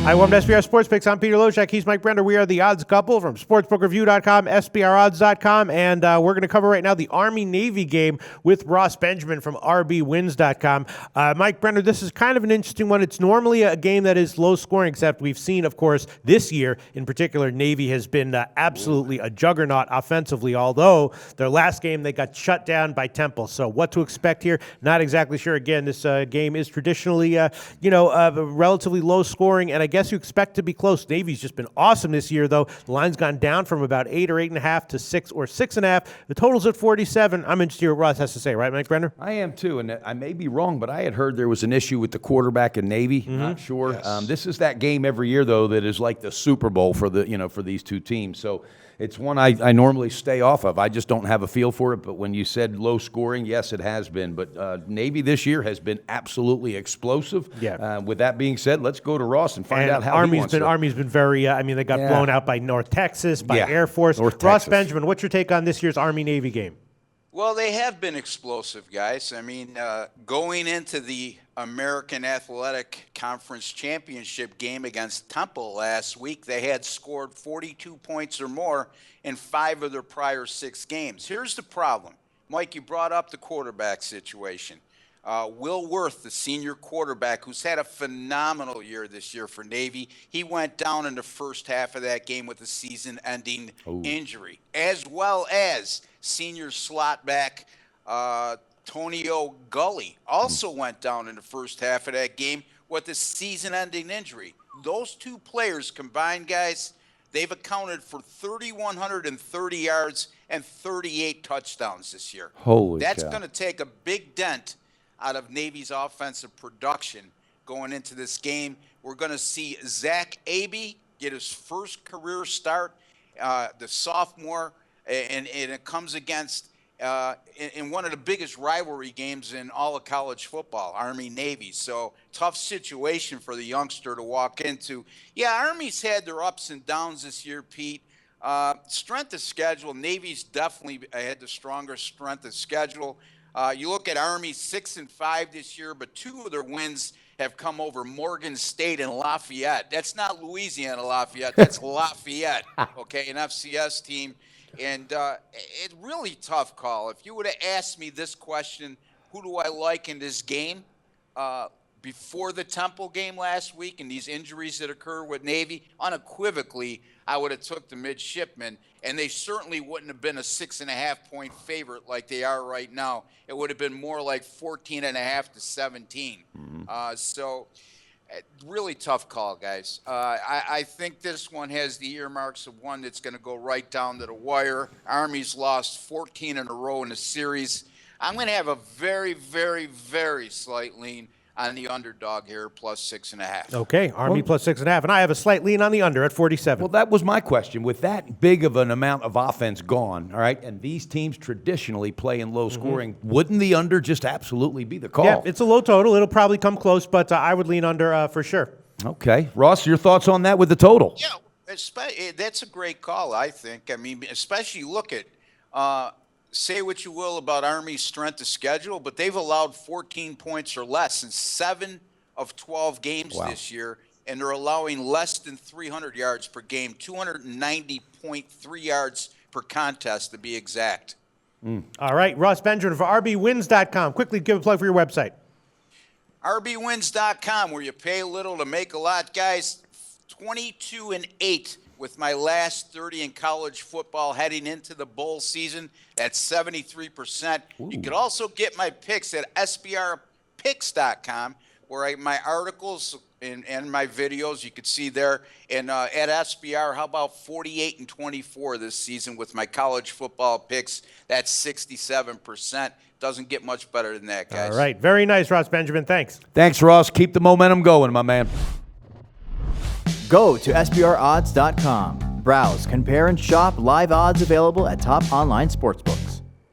Hi, welcome to SBR Sports Picks. I'm Peter Loshak. He's Mike Brenner. We are the odds couple from sportsbookreview.com, SBRodds.com, and we're going to cover right now the Army-Navy game with Ross Benjamin from RBWins.com. Mike Brenner, this is kind of an interesting one. It's normally a game that is low scoring, except we've seen, of course, this year in particular, Navy has been absolutely a juggernaut offensively, although their last game they got shut down by Temple. So what to expect here? Not exactly sure. Again, this game is traditionally, relatively low scoring, and I guess you expect to be close. Navy's just been awesome this year, though. The line's gone down from about 8 or 8.5 to 6 or 6.5. The total's at 47. I'm interested to hear what Ross has to say, right, Mike Brenner? I am too, and I may be wrong, but I had heard there was an issue with the quarterback in Navy. Not sure. Yes. This is that game every year, though, that is like the Super Bowl for for these two teams. So it's one I normally stay off of. I just don't have a feel for it. But when you said low scoring, yes, it has been. But Navy this year has been absolutely explosive. Yeah. With that being said, let's go to Ross and find out how Army's been very. They got blown out by North Texas, by Air Force. Ross Benjamin, what's your take on this year's Army-Navy game? Well, they have been explosive, guys. Going into the American Athletic Conference Championship game against Temple last week, they had scored 42 points or more in 5 of their prior 6 games. Here's the problem. Mike, you brought up the quarterback situation. Will Worth, the senior quarterback, who's had a phenomenal year this year for Navy, he went down in the first half of that game with a season-ending injury, as well as senior slot back Tonio Gully also went down in the first half of that game with a season-ending injury. Those two players combined, guys, they've accounted for 3,130 yards and 38 touchdowns this year. That's going to take a big dent out of Navy's offensive production going into this game. We're going to see Zach Abey get his first career start, the sophomore, and it comes against in one of the biggest rivalry games in all of college football, Army-Navy. So tough situation for the youngster to walk into. Yeah, Army's had their ups and downs this year, Pete. Strength of schedule, Navy's definitely had the stronger strength of schedule. You look at Army 6-5 this year, but 2 of their wins have come over Morgan State and Lafayette. That's not Louisiana Lafayette. That's Lafayette, okay, an FCS team. And it's really tough call. If you would have asked me this question, who do I like in this game, before the Temple game last week and these injuries that occur with Navy, unequivocally, I would have took the Midshipmen, and they certainly wouldn't have been a 6.5-point favorite like they are right now. It would have been more like 14.5 to 17. So really tough call, guys. I think this one has the earmarks of one that's going to go right down to the wire. Army's lost 14 in a row in the series. I'm going to have a very, very, very slight lean on the underdog here, plus 6.5. Okay, Army plus 6.5, and I have a slight lean on the under at 47. Well, that was my question. With that big of an amount of offense gone, all right, and these teams traditionally play in low scoring, wouldn't the under just absolutely be the call? Yeah, it's a low total. It'll probably come close, but I would lean under for sure. Okay. Ross, your thoughts on that with the total? Yeah, that's a great call, I think. Especially look at say what you will about Army's strength of schedule, but they've allowed 14 points or less in 7 of 12 games this year, and they're allowing less than 300 yards per game, 290.3 yards per contest to be exact. All right, Ross Benjamin for RBWins.com. Quickly give a plug for your website. RBWins.com, where you pay a little to make a lot, guys. 22-8. With my last 30 in college football heading into the bowl season. That's 73%. You could also get my picks at SBRpicks.com, where my articles and my videos you could see there. And at SBR, how about 48-24 this season with my college football picks? That's 67%. Doesn't get much better than that, guys. All right. Very nice, Ross Benjamin. Thanks. Thanks, Ross. Keep the momentum going, my man. Go to SBRodds.com. Browse, compare, and shop live odds available at top online sportsbooks.